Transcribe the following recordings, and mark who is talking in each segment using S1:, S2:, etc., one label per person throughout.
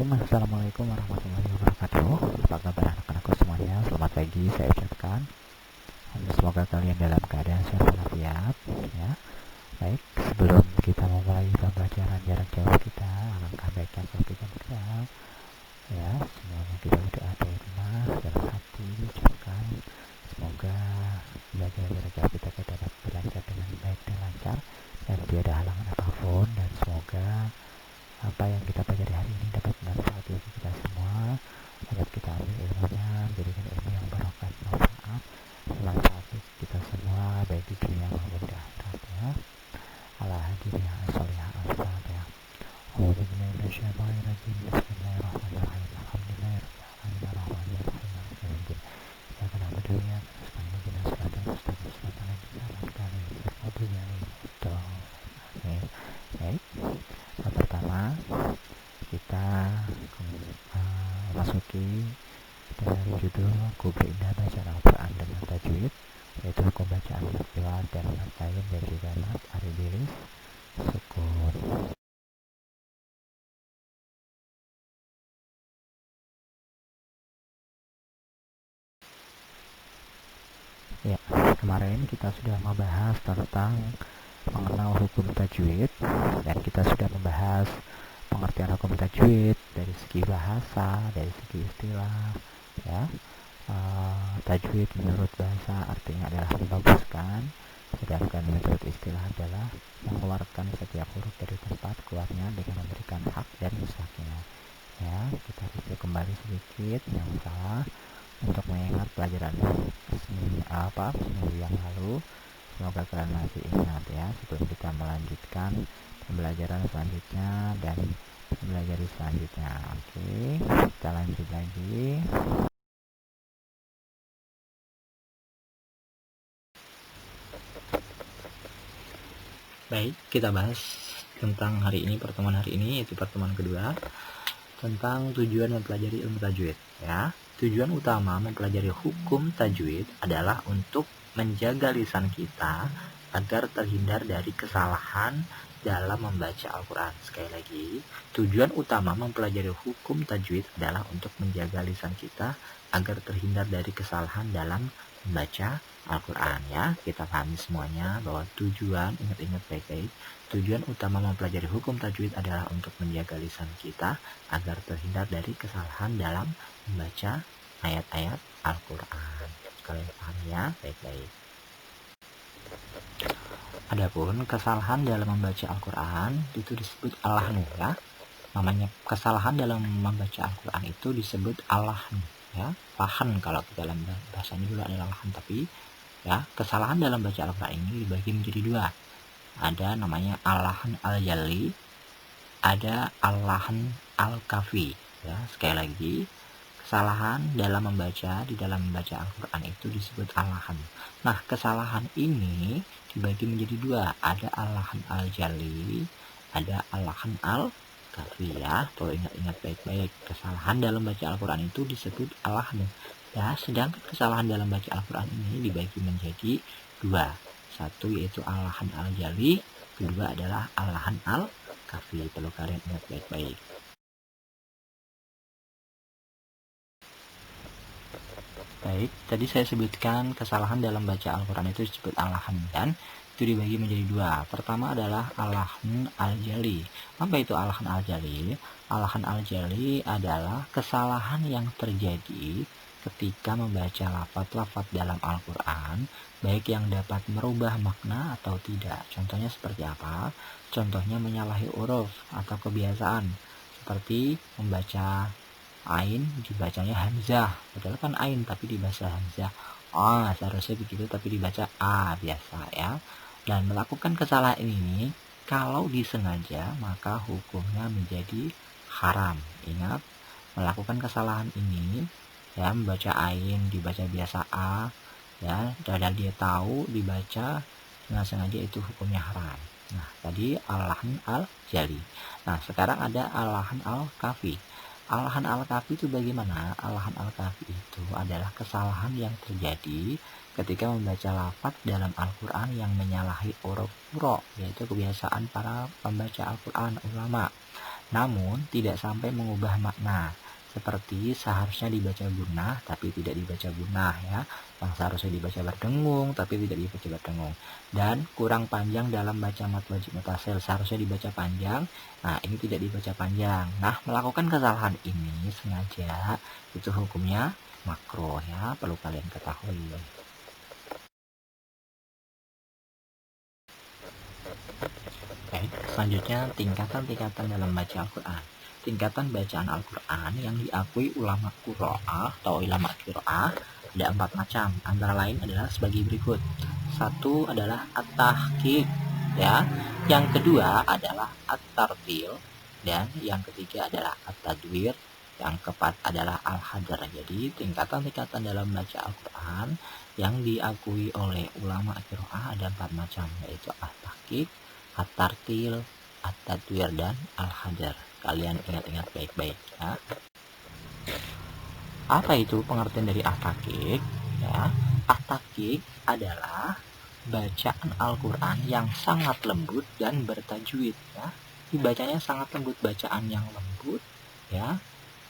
S1: Bismillahirrahmanirrahim. Assalamualaikum warahmatullahi wabarakatuh. Apa kabar anak-anakku semuanya? Selamat pagi saya ucapkan. Semoga kalian dalam keadaan sehat walafiat ya. Baik, sebelum kita memulai pembelajaran jarak jauh kita, alangkah baiknya kalau kita berdoa ya. Semuanya kita berdoa dari rumah, dalam hati ucapkan semoga belajar jarak jauh kita dapat berlancar dengan baik dan lancar dan tiada halangan apapun, dan semoga apa yang kita pelajari hari ini dapat bermanfaat bagi kita semua, dapat kita ambil ilmunya, menjadikan ilmu yang barokah, manfaat, bermanfaat bagi kita semua, baik di dunia maupun di akhirat ya. Ala hadirin as-solihah al-fatihah. A'udzu billahi minasyaitonir rajim. Bismillahirrahmanirrahim. Alhamdulillahirabbil alamin arrahmanirrahim maliki yaumiddin. Iyyaka na'budu wa iyyaka nasta'in ihdinas siratal mustaqim siratal ladzina an'amta 'alaihim ghairil maghdubi 'alaihim waladdallin. Baik. Yang pertama kita masuki dengan judul Kubri Indah Bacaan Al-Quran dengan Tajwid, yaitu hukum bacaan mat liwat dan mat lain dan juga mat aridilis sukun. Ya, kemarin kita sudah membahas tentang mengenal hukum tajwid, dan kita sudah membahas pengertian hukum tajwid dari segi bahasa, dari segi istilah ya. Tajwid menurut bahasa artinya adalah membaguskan, sedangkan menurut istilah adalah mengeluarkan setiap huruf dari tempat keluarnya dengan memberikan hak dan mustahaknya ya. Kita review kembali sedikit yang salah untuk mengingat pelajaran seminggu yang lalu. Semoga kalian masih ingat ya, sebelum kita melanjutkan pembelajaran selanjutnya dan mempelajari selanjutnya. Oke, kita lanjut lagi. Baik, kita bahas tentang hari ini, pertemuan hari ini, yaitu pertemuan kedua, tentang tujuan mempelajari ilmu tajwid ya. Tujuan utama mempelajari hukum tajwid adalah untuk menjaga lisan kita agar terhindar dari kesalahan dalam membaca Al-Quran. Sekali lagi, tujuan utama mempelajari hukum tajwid adalah untuk menjaga lisan kita agar terhindar dari kesalahan dalam membaca Al-Quran ya. Kita pahami semuanya bahwa tujuan, ingat-ingat baik-baik, tujuan utama mempelajari hukum tajwid adalah untuk menjaga lisan kita agar terhindar dari kesalahan dalam membaca ayat-ayat Al-Quran. Kalian pahami ya baik-baik. Adapun kesalahan dalam membaca Al-Quran itu disebut al-lahnu ya. Namanya kesalahan dalam membaca Al-Quran itu disebut al-lahnu ya. Lahan kalau dalam bahasanya dulu adalah lahan, tapi ya kesalahan dalam baca Al-Quran ini dibagi menjadi dua. Ada namanya al-lahan al-jali, ada al-lahan al-kafi ya. Sekali lagi, kesalahan dalam membaca di dalam membaca Al-Quran itu disebut al-lahan. Nah, kesalahan ini dibagi menjadi dua. Ada al-lahan al-jali, ada al-lahan al-kafi ya. Perlu ingat-ingat baik-baik. Kesalahan dalam baca Al-Quran itu disebut al-lahan ya. Sedangkan kesalahan dalam baca Al-Quran ini dibagi menjadi dua. Satu yaitu al-lahan al-jali, kedua adalah al-lahan al-kafi. Perlu kalian ingat baik-baik. Baik, tadi saya sebutkan kesalahan dalam baca Al-Quran itu disebut al-lahan, dan itu dibagi menjadi dua. Pertama adalah al-lahan al-jali. Apa itu al-lahan al-jali? Al-lahan al-jali adalah kesalahan yang terjadi ketika membaca lafaz-lafaz dalam Al-Quran, baik yang dapat merubah makna atau tidak. Contohnya seperti apa? Contohnya menyalahi huruf atau kebiasaan, seperti membaca ain dibacanya hamzah, padahal kan ain tapi dibaca hamzah. Seharusnya begitu tapi dibaca a biasa ya. Dan melakukan kesalahan ini kalau disengaja maka hukumnya menjadi haram. Ingat, melakukan kesalahan ini ya, membaca ain dibaca biasa a ya, padahal dia tahu dibaca dengan sengaja, itu hukumnya haram. Nah, tadi al-lahan al-jali. Nah, sekarang ada al-lahan al-kafi. Al-lahan al-kafi itu bagaimana? Al-lahan al-kafi itu adalah kesalahan yang terjadi ketika membaca lafaz dalam Al-Quran yang menyalahi huruf qura, yaitu kebiasaan para pembaca Al-Quran ulama. namun tidak sampai mengubah makna. Seperti seharusnya dibaca gunah tapi tidak dibaca gunah ya. Yang seharusnya dibaca berdengung tapi tidak dibaca berdengung. Dan kurang panjang dalam baca mat wajib mutasil, seharusnya dibaca panjang. Nah, ini tidak dibaca panjang. Nah, melakukan kesalahan ini sengaja itu hukumnya makruh ya, perlu kalian ketahui. Baik, selanjutnya tingkatan-tingkatan dalam baca Al-Quran. Tingkatan bacaan Al-Quran yang diakui ulama qiraah atau ulama qiraah ada 4 macam. Antara lain adalah sebagai berikut. Satu adalah at-tahqiq ya. Yang kedua adalah at-tartil dan yang ketiga adalah at-tadwir. Yang keempat adalah al-hadar. Jadi tingkatan-tingkatan dalam baca Al-Quran yang diakui oleh ulama qiraah ada 4 macam, yaitu at-tahqiq, at-tartil, at-tadwir, dan al-hadar. Kalian ingat-ingat baik-baik ya. Apa itu pengertian dari at-tahqiq? Ya, at-tahqiq adalah bacaan Al-Quran yang sangat lembut dan bertajwid ya. Dibacanya sangat lembut, bacaan yang lembut ya,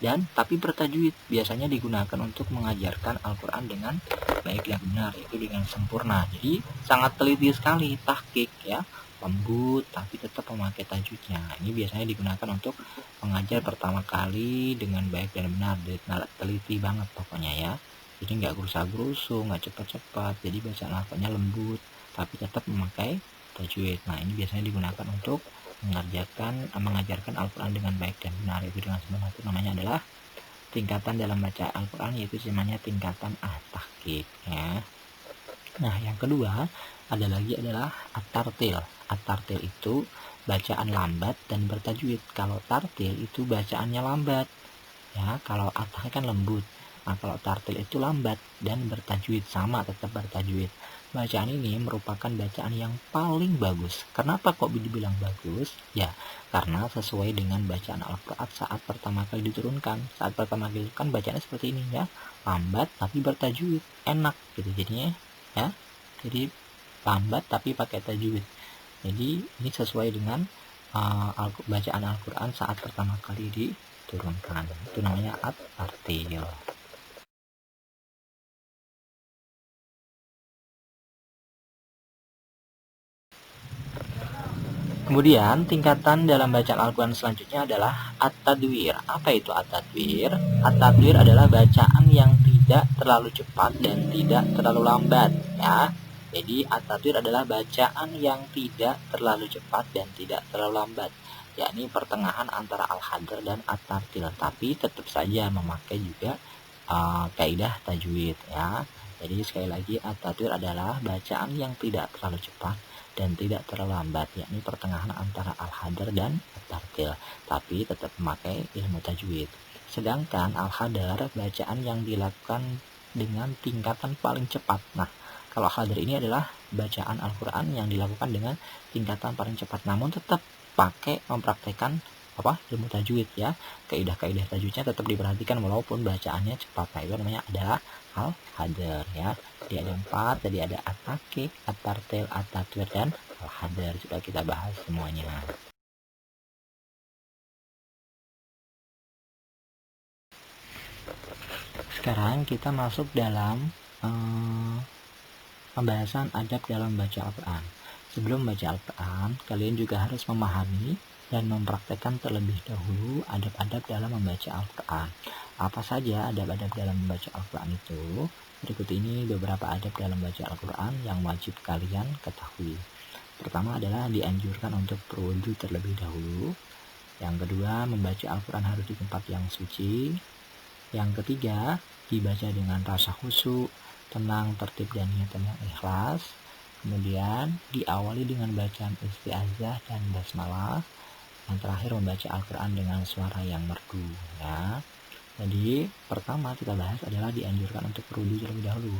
S1: dan tapi bertajwid. Biasanya digunakan untuk mengajarkan Al-Quran dengan baik dan benar, yaitu dengan sempurna. Jadi sangat teliti sekali tahqiq ya, lembut tapi tetap memakai tajwidnya. Ini biasanya digunakan untuk mengajar pertama kali dengan baik dan benar, teliti banget pokoknya ya. Jadi nggak gerusa-gerusu, nggak cepat-cepat, jadi bacaan Al-Qurannya lembut tapi tetap memakai tajwid. Nah, ini biasanya digunakan untuk mengajarkan Al-Quran dengan baik dan benar, yaitu dengan sempurna. Itu namanya adalah tingkatan dalam baca Al-Quran, yaitu namanya tingkatan at-tahqiq ya. Nah, yang kedua adalah at-tartil. At-tartil itu bacaan lambat dan bertajwid. Kalau tartil itu bacaannya lambat ya, kalau at-tahqiq kan lembut. Nah, kalau tartil itu lambat dan bertajwid, sama tetap bertajwid. Bacaan ini merupakan bacaan yang paling bagus. Kenapa kok dibilang bagus? Ya, karena sesuai dengan bacaan Al-Quran saat pertama kali diturunkan. Saat pertama kali diturunkan bacaannya seperti ini ya, lambat tapi bertajwid, enak gitu jadinya ya. Jadi lambat tapi pakai tajwid. Jadi ini sesuai dengan bacaan Al-Quran saat pertama kali diturunkan. Itu namanya at-tartil. Kemudian tingkatan dalam bacaan Al-Quran selanjutnya adalah at-tadwir. Apa itu at-tadwir? At-tadwir adalah bacaan yang tidak terlalu cepat dan tidak terlalu lambat ya. Jadi at-tadwir adalah bacaan yang tidak terlalu cepat dan tidak terlalu lambat, yakni pertengahan antara al-hadar dan at-tartil, tapi tetap saja memakai juga kaidah tajwid ya. Jadi sekali lagi, at-tadwir adalah bacaan yang tidak terlalu cepat dan tidak terlalu lambat, yakni pertengahan antara al-hadar dan at-tartil, tapi tetap memakai ilmu tajwid. Sedangkan al-hadar bacaan yang dilakukan dengan tingkatan paling cepat. Nah, kalau al-hadar ini adalah bacaan Al-Quran yang dilakukan dengan tingkatan paling cepat, namun tetap pakai mempraktekkan ilmu tajwid ya. Kaidah-kaidah tajwidnya tetap diperhatikan walaupun bacaannya cepat. Nah, itu namanya adalah al-hadar ya. Jadi ada 4, tadi ada at-tahqiq, at-tartil, at-tadwir, dan al-hadar. Sudah kita bahas semuanya. Sekarang kita masuk dalam pembahasan adab dalam baca Al-Quran. Sebelum baca Al-Quran, kalian juga harus memahami dan mempraktekkan terlebih dahulu adab-adab dalam membaca Al-Quran. Apa saja adab-adab dalam membaca Al-Quran itu? Berikut ini beberapa adab dalam baca Al-Quran yang wajib kalian ketahui. Pertama adalah dianjurkan untuk berwudu terlebih dahulu. Yang kedua, membaca Al-Quran harus di tempat yang suci. Yang ketiga, dibaca dengan rasa khusyuk, tenang, tertib, dan niatan yang ikhlas. Kemudian diawali dengan bacaan isti'azah dan basmalah. Yang terakhir, membaca Al-Quran dengan suara yang merdu ya. Jadi pertama kita bahas adalah dianjurkan untuk berwudu terlebih dahulu.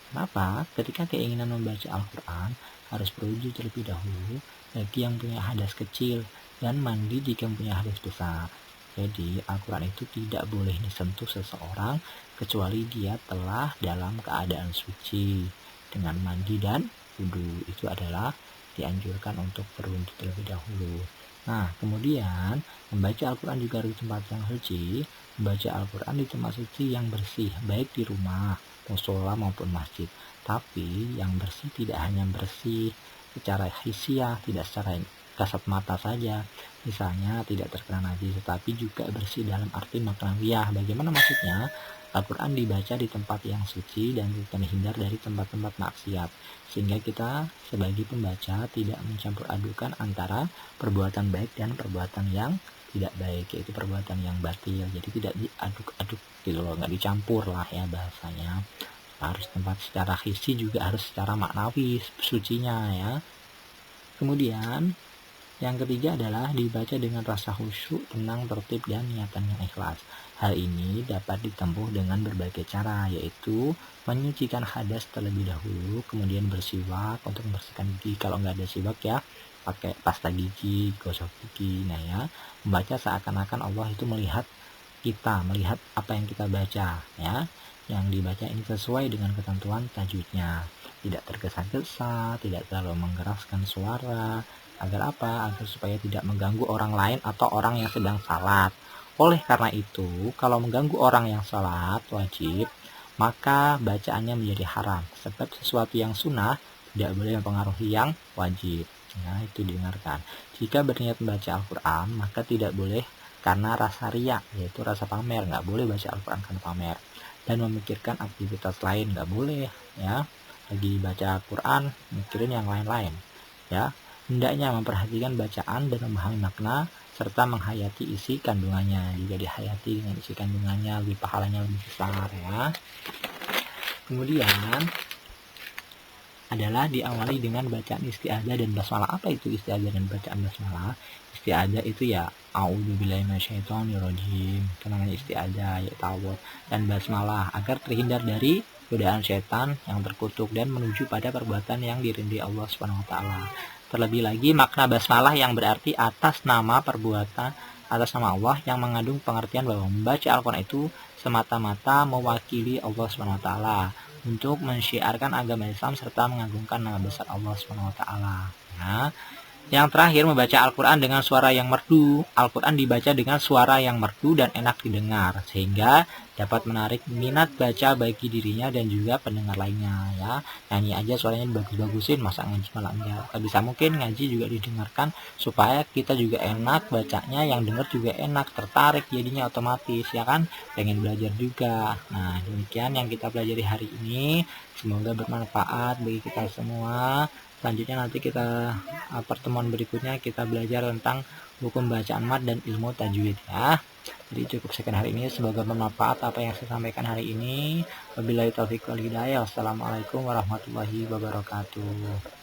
S1: Kenapa? Ketika keinginan membaca Al-Quran harus berwudu terlebih dahulu bagi yang punya hadas kecil dan mandi jika punya hadas besar. Jadi Al-Quran itu tidak boleh disentuh seseorang kecuali dia telah dalam keadaan suci dengan mandi dan wudu. Itu adalah dianjurkan untuk berwudu terlebih dahulu. Nah, kemudian membaca Al-Quran juga di tempat yang suci. Membaca Al-Quran di tempat suci yang bersih, baik di rumah, musola maupun masjid. Tapi yang bersih tidak hanya bersih secara hisiah, tidak secara kasat mata saja. Misalnya tidak terkena najis, tetapi juga bersih dalam arti maknawiyah. Bagaimana maksudnya? Al-Quran dibaca di tempat yang suci dan terhindar dari tempat-tempat maksiat, sehingga kita sebagai pembaca tidak mencampur adukan antara perbuatan baik dan perbuatan yang tidak baik, yaitu perbuatan yang batil. Jadi tidak diaduk-aduk gitu loh, nggak dicampur lah ya bahasanya. Harus tempat secara hisi juga harus secara maknawi sucinya ya. Kemudian yang ketiga adalah dibaca dengan rasa khusyuk, tenang, tertib, dan niatan yang ikhlas. Hal ini dapat ditempuh dengan berbagai cara, yaitu menyucikan hadas terlebih dahulu, kemudian bersiwak untuk membersihkan gigi. Kalau nggak ada siwak ya, pakai pasta gigi, gosok gigi. Nah ya, membaca seakan-akan Allah itu melihat kita, melihat apa yang kita baca ya. Yang dibaca ini sesuai dengan ketentuan tajwidnya, tidak tergesa-gesa, tidak terlalu menggeraskan suara. Agar apa? Agar supaya tidak mengganggu orang lain atau orang yang sedang salat. Oleh karena itu, kalau mengganggu orang yang salat wajib, maka bacaannya menjadi haram. Sebab sesuatu yang sunnah tidak boleh mempengaruhi yang wajib. Nah, itu didengarkan. Jika berniat membaca Al-Quran, maka tidak boleh karena rasa riya, yaitu rasa pamer. Nggak boleh baca Al-Quran karena pamer. Dan memikirkan aktivitas lain, nggak boleh. Ya, lagi baca Al-Quran, mikirin yang lain-lain. Ya, hendaknya memperhatikan bacaan dan memahami makna serta menghayati isi kandungannya. Jika dihayati dengan isi kandungannya, lebih pahalanya lebih besar ya. Kemudian adalah diawali dengan bacaan isti'adzah dan basmalah. Apa itu isti'adzah dan bacaan basmalah? Isti'adzah itu ya a'udzubillahi minasyaitonirrajim, itu namanya isti'adzah, ya ta'awudz, dan basmalah agar terhindar dari godaan setan yang terkutuk dan menuju pada perbuatan yang dirindui Allah Subhanahu wa taala. Terlebih lagi makna basmalah yang berarti atas nama perbuatan, atas nama Allah, yang mengandung pengertian bahwa membaca Al-Quran itu semata-mata mewakili Allah Subhanahu wa taala untuk mensyiarkan agama Islam serta mengagungkan nama besar Allah Subhanahu wa taala. Nah, yang terakhir, membaca Al-Quran dengan suara yang merdu. Al-Quran dibaca dengan suara yang merdu dan enak didengar, sehingga dapat menarik minat baca bagi dirinya dan juga pendengar lainnya ya. Nyanyi aja suaranya bagus-bagusin, masa ngaji malah enggak. Bisa mungkin ngaji juga didengarkan supaya kita juga enak bacanya, yang dengar juga enak, tertarik jadinya otomatis ya kan, pengen belajar juga. Nah, demikian yang kita pelajari hari ini, semoga bermanfaat bagi kita semua. Selanjutnya nanti kita pertemuan berikutnya kita belajar tentang hukum bacaan mad dan ilmu tajwid ya. Jadi cukup sekian hari ini, semoga bermanfaat apa yang saya sampaikan hari ini. Wabillahi taufiq wal hidayah. Wassalamualaikum warahmatullahi wabarakatuh.